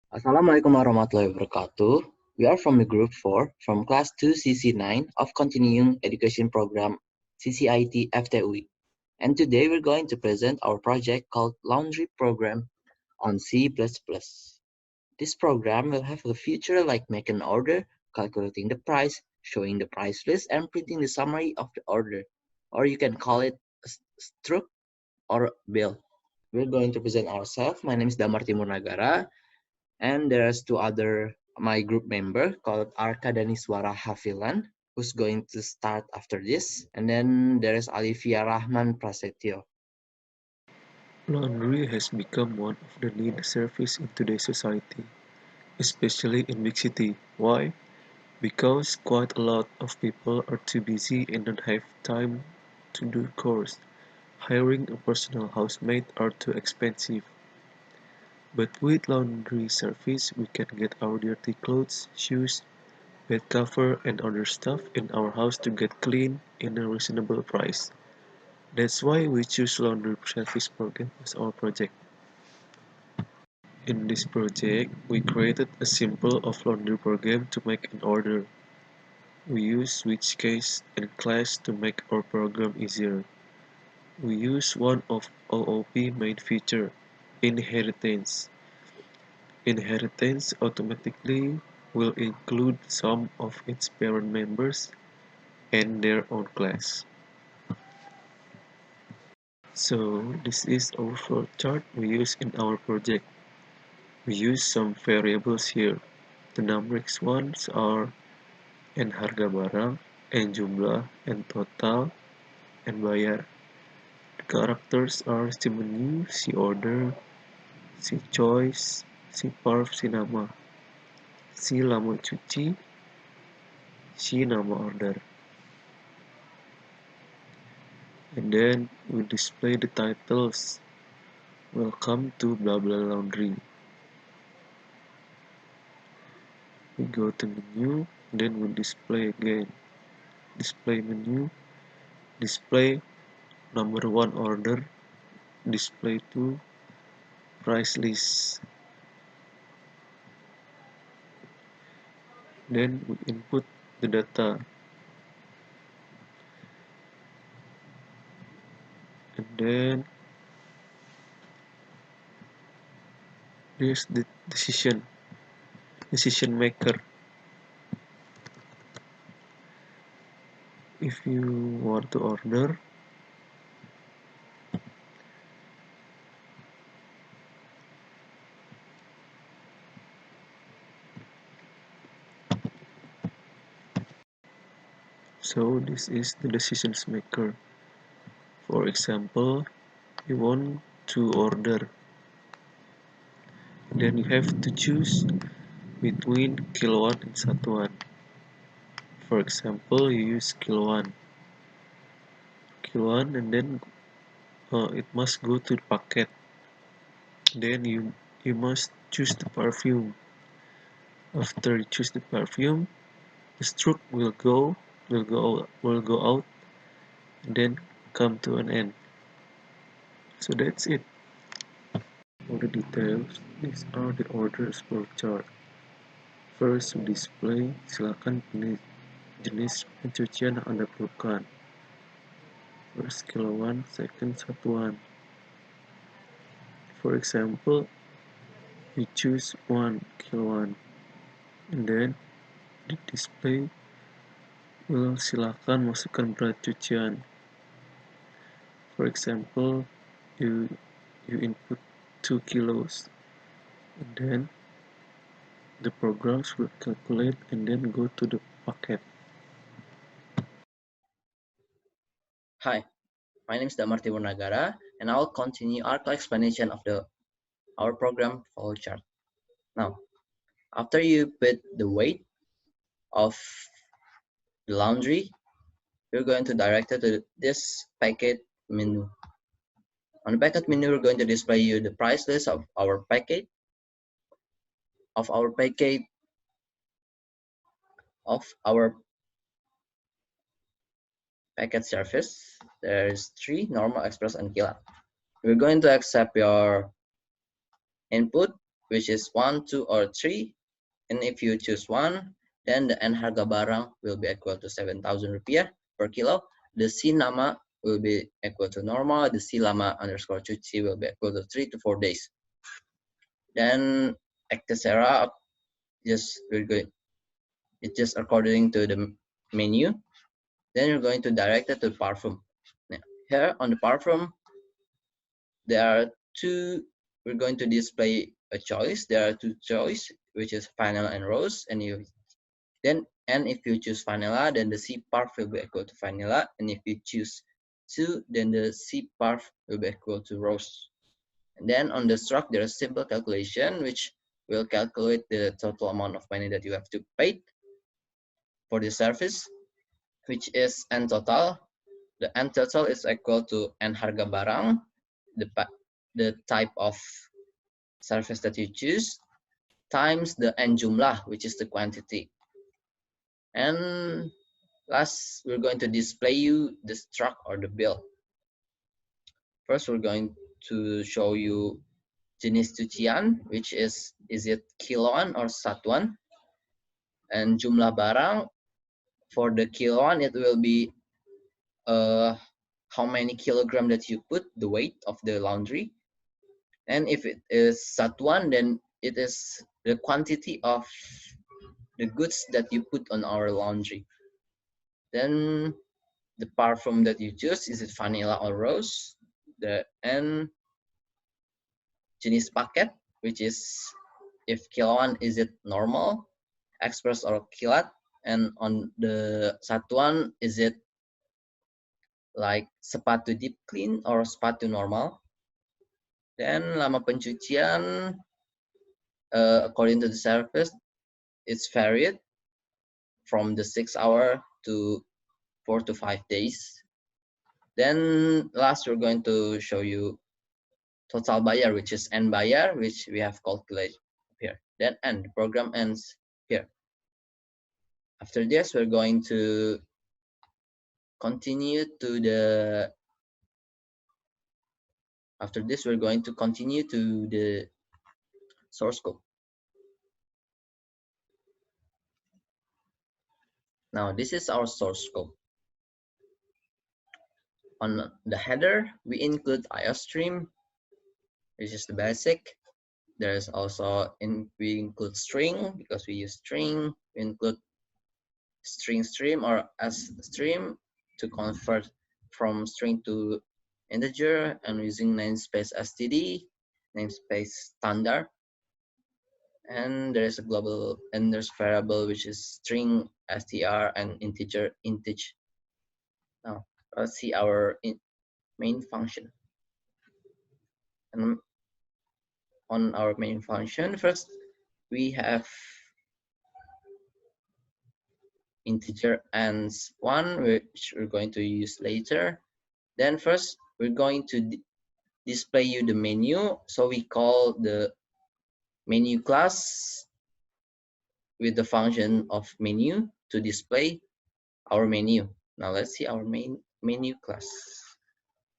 Assalamualaikum warahmatullahi wabarakatuh. We are from the group 4 from class 2 CC9 of Continuing Education Program CCIT-FTUI. And today we're going to present our project called Laundry Program on C++. This program will have a feature like make an order, calculating the price, showing the price list, and printing the summary of the order. Or you can call it a struct or bill. We're going to present ourselves. My name is Damar T N, and there's two other my group member called Arka D H who's going to start after this. And then there is Allifya Prasetyo. Laundry has become one of the needed service in today's society, especially in big city. Why? Because quite a lot of people are too busy and don't have time to do chores. Hiring a personal housemaid are too expensive. But with laundry service, we can get our dirty clothes, shoes, bed cover, and other stuff in our house to get clean in a reasonable price. That's why we choose laundry service program as our project. In this project, we created a simple offline program to make an order. We use switch case and class to make our program easier. We use one of OOP main feature, inheritance. Inheritance automatically will include some of its parent members and their own class. So this is our flow chart we use in our project. We use some variables here. The numeric ones are and harga barang, and jumlah, and total, and bayar. The characters are si menu, si order, si choice, si parf, si nama, si lama cuci, si nama order. And then we display the titles. Welcome to blah blah laundry. We go to menu, then we display again. Display menu, display number 1 order, display 2 price list. Then we input the data, and then there's the decision maker. If you want to order, so this is the decisions maker. For example, you want to order, then you have to choose between kilowatt and satuan. For example, you use kilowatt, and then it must go to the packet. Then you must choose the perfume. After you choose the perfume, the stroke will go out, and then come to an end. So that's it. For the details, these are the orders per chart. First, to display, silakan pilih jenis pencucian yang Anda perlukan. First kilowatt, second satuan. For example, you choose 1 kilowatt, and then the display will silakan masukkan berat cucian. For example, you input 2 kilos, and then the programs will calculate and then go to the packet. Hi, my name is Damar T N, and I'll continue our explanation of our program flow chart. Now, after you put the weight of the laundry, you're going to direct it to this packet menu. On the packet menu, we're going to display you the price list of our packet, of our packet, of our packet service. There's 3, normal, express, and kilat. We're going to accept your input which is 1, 2, or 3. And if you choose 1, then the N harga barang will be equal to 7,000 rupiah per kilo. The C nama will be equal to normal. The C lama underscore cuci will be equal to 3 to 4 days. Then etc. It's just according to the menu. Then you're going to direct it to parfum. Now, here on the parfum, there are two. We're going to display a choice. There are two choices, which is vanilla and rose. And if you choose vanilla, then the C parf will be equal to vanilla. And if you choose 2, then the C parf will be equal to rose. And then on the struct, there is simple calculation, which will calculate the total amount of money that you have to pay for the service, which is N total. The N total is equal to N harga barang, the type of service that you choose, times the N jumlah, which is the quantity. And last, we're going to display you the struct or the bill. First, we're going to show you jenis cucian, which is it kiloan or satuan, and jumlah barang. For the kiloan, it will be how many kilogram that you put, the weight of the laundry. And if it is satuan, then it is the quantity of the goods that you put on our laundry. Then the parfum that you choose, is it vanilla or rose? And jenis paket, which is if kiloan, is it normal, express, or kilat? And on the satuan, is it like sepatu deep clean or sepatu normal? Then lama pencucian, according to the service, it's varied from the 6 hour to 4 to 5 days. Then last, we're going to show you total bayar, which is N bayar, which we have calculated here. Then N, the program ends here. After this, we're going to continue to the source code. Now, this is our source code. On the header, we include IOStream, which is the basic. There's also we include string because we use string. We include string stream or s stream to convert from string to integer, and using namespace std, namespace standard. And there's a global, and there's variable, which is string str and integer intg. Now let's see our main function. And on our main function, first we have integer ends 1, which we're going to use later. Then first, we're going to display you the menu. So we call the menu class with the function of menu to display our menu. Now let's see our main menu class.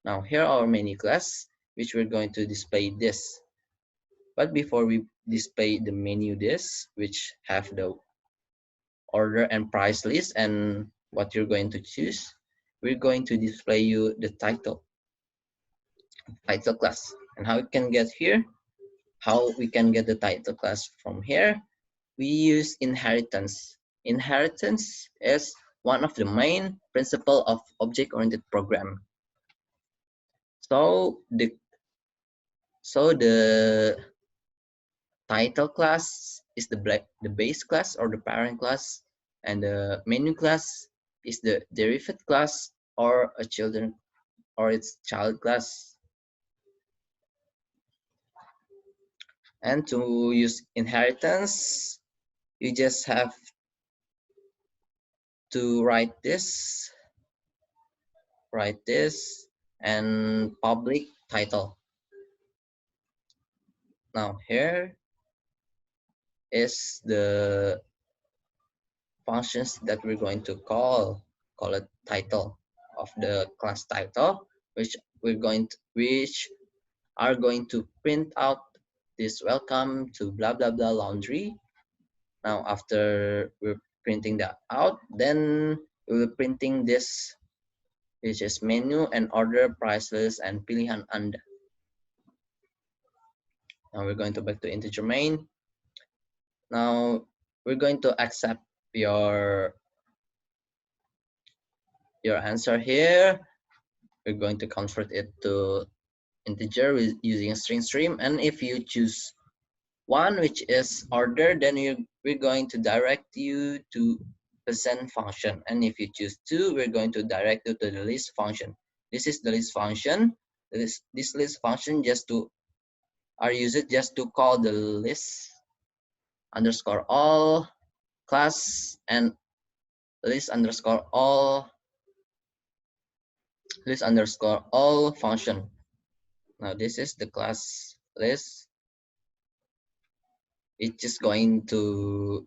Now here our menu class, which we're going to display this. But before we display the menu this, which have the order and price list and what you're going to choose, we're going to display you the title class. And how we can get here, how we can get the title class from here, we use inheritance. Inheritance is one of the main principle of object-oriented programming. So the title class is the base class or the parent class, and the menu class is the derived class or its child class. And to use inheritance, you just have to write this and public title. Now here is the functions that we're going to call it title of the class title, which are going to print out this welcome to blah blah blah laundry. Now after we're printing that out, then we will printing this, which is menu and order, price list, and pilihan Anda. Now we're going to back to integer main. Now we're going to accept your answer here. We're going to convert it to integer using string stream, and if you choose one, which is order, then we're going to direct you to percent function, and if you choose two, we're going to direct you to the list function. This is the list function. This list function are used just to call the list underscore all class and list underscore all function. Now this is the class list. It's just going to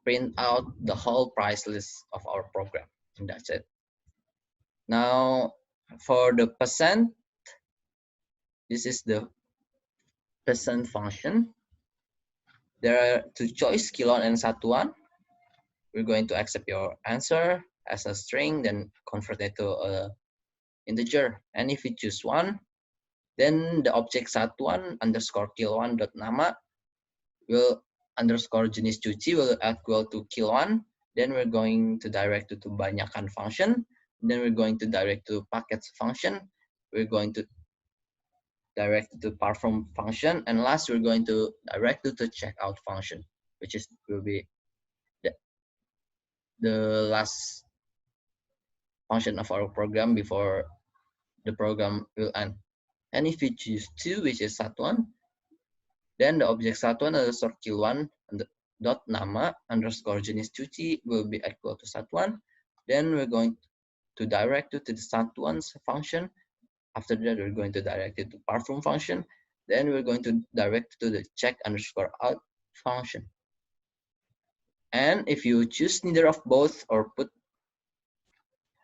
print out the whole price list of our program, and that's it. Now for the percent, this is the percent function. There are two choice, kilon and satuan. We're going to accept your answer as a string, then convert it to a integer. And if you choose one, then the object satuan underscore kiloan dot nama will underscore jenis cuci will equal to kiloan. Then we're going to direct it to banyakan function. Then we're going to direct to packets function. We're going to direct it to perform function, and last we're going to direct it to checkout function, which will be the last function of our program before the program will end. And if you choose two, which is satuan, then the object satuan underscore kiloan dot nama underscore jenis cuci will be equal to satuan. Then we're going to direct it to the satuan's function. After that, we're going to direct it to perform function. Then we're going to direct it to the check underscore out function. And if you choose neither of both or put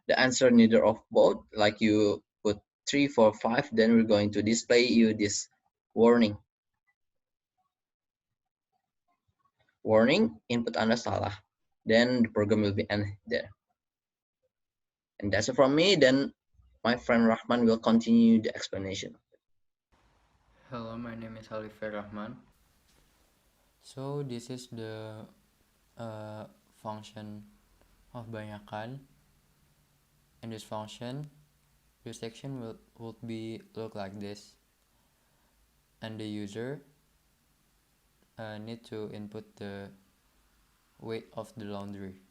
the answer neither of both, like you put 3, 4, 5, then we're going to display you this warning. Warning, input Anda salah. Then the program will be end there. And that's it from me. Then my friend Rahman will continue the explanation. Hello, my name is Allifya R. So this is the function of banyakan. In this function, the section would be look like this, and the user need to input the weight of the laundry.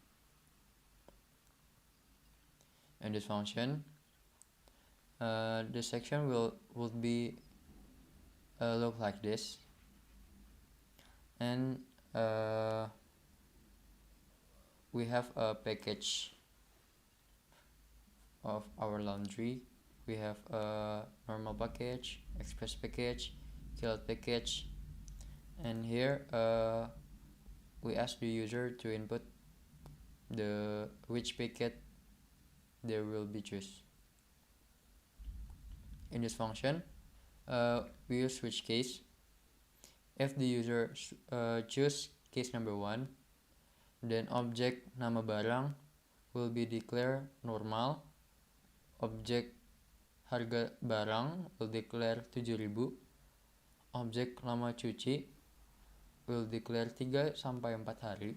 In this function, the section would be look like this, and we have a package of our laundry. We have a normal package, express package, kilot package, and here we ask the user to input which packet they will be choose. In this function, we use switch case. If the user choose case number 1, then object nama barang will be declared normal. Objek harga barang will declare 7.000. Objek lama cuci will declare 3 sampai 4 hari.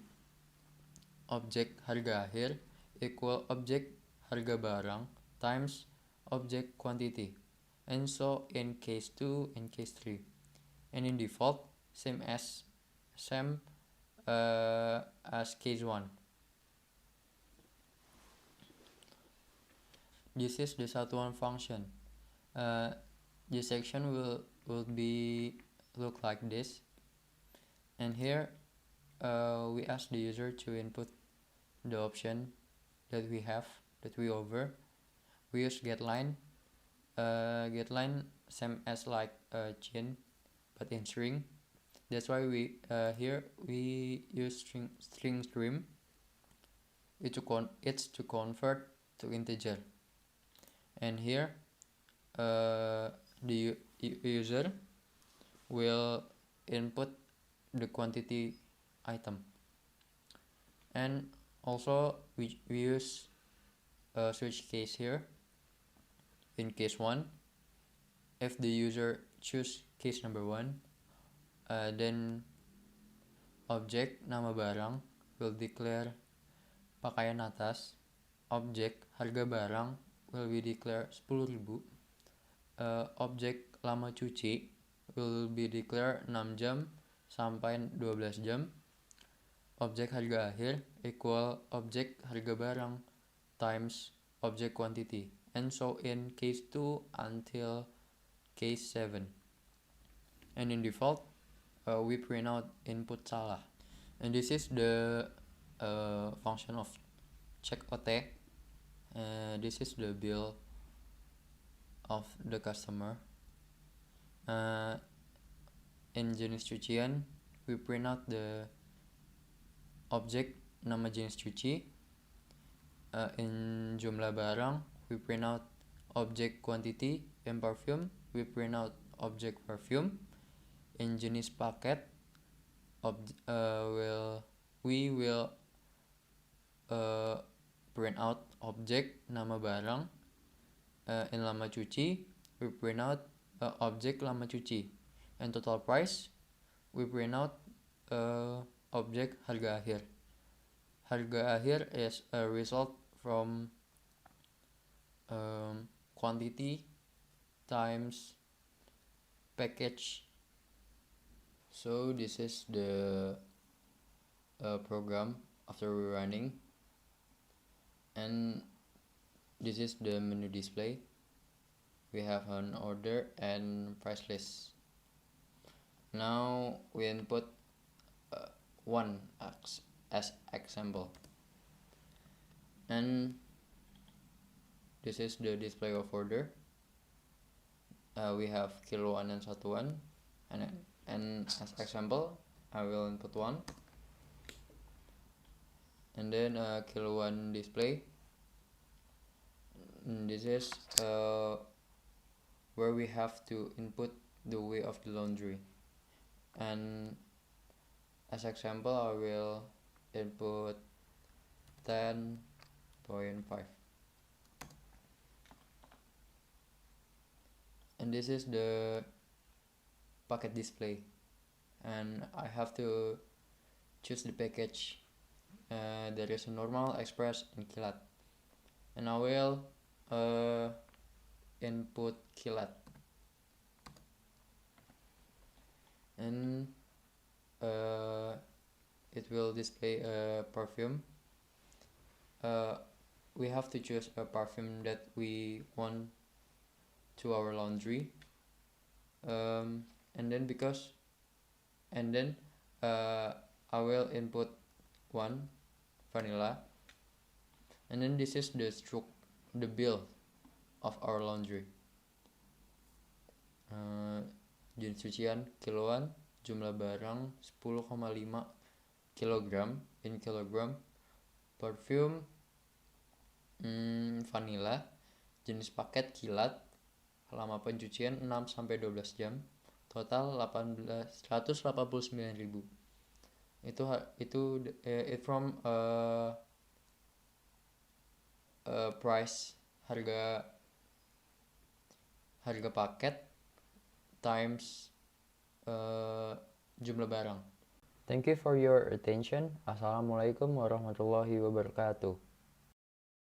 Objek harga akhir equal objek harga barang times object quantity. And so in case 2 and case 3. And in default, same as case 1. This is the satuan function. This section will be look like this, and here we ask the user to input the option that we over. We use getLine. GetLine same as like chain, but in string. That's why we here we use string stream. It's to convert to integer. And here the user will input the quantity item. And also we use a switch case here. In case 1, if the user choose case number 1, then object nama barang will declare pakaian atas, object harga barang will be declare 10.000, object lama cuci will be declare 6 jam sampai 12 jam, object harga akhir equal object harga barang times object quantity, and so in case 2 until case 7. And in default, we print out input salah. And this is the function of check OT. This is the bill of the customer. In jenis cucian, we print out the object nama jenis cuci. In jumlah barang, we print out object quantity. In perfume, we print out object perfume. In jenis paket, we will print out object nama barang. In lama cuci, we print out object lama cuci. And total price, we print out object harga akhir. Harga akhir is a result from quantity times package. So this is the program after rerunning, and this is the menu display. We have an order and price list. Now we input 1 as example, and this is the display of order. We have kiloan and satuan, and as example I will input 1, and then kiloan display. And this is where we have to input the weight of the laundry, and as example I will input 10.5. And this is the packet display, and I have to choose the package. There is a normal, express, and kilat, and I will input kilat, and it will display a perfume. We have to choose a perfume that we want to our laundry, and then I will input 1 vanilla, and then this is the bill of our laundry. Jenis cucian kiloan, jumlah barang 10,5 kilogram in kilogram, perfume vanilla, jenis paket kilat, lama pencucian 6-12 jam, total 189.000. Itu from price harga paket times jumlah barang. Thank you for your attention. Assalamualaikum warahmatullahi wabarakatuh.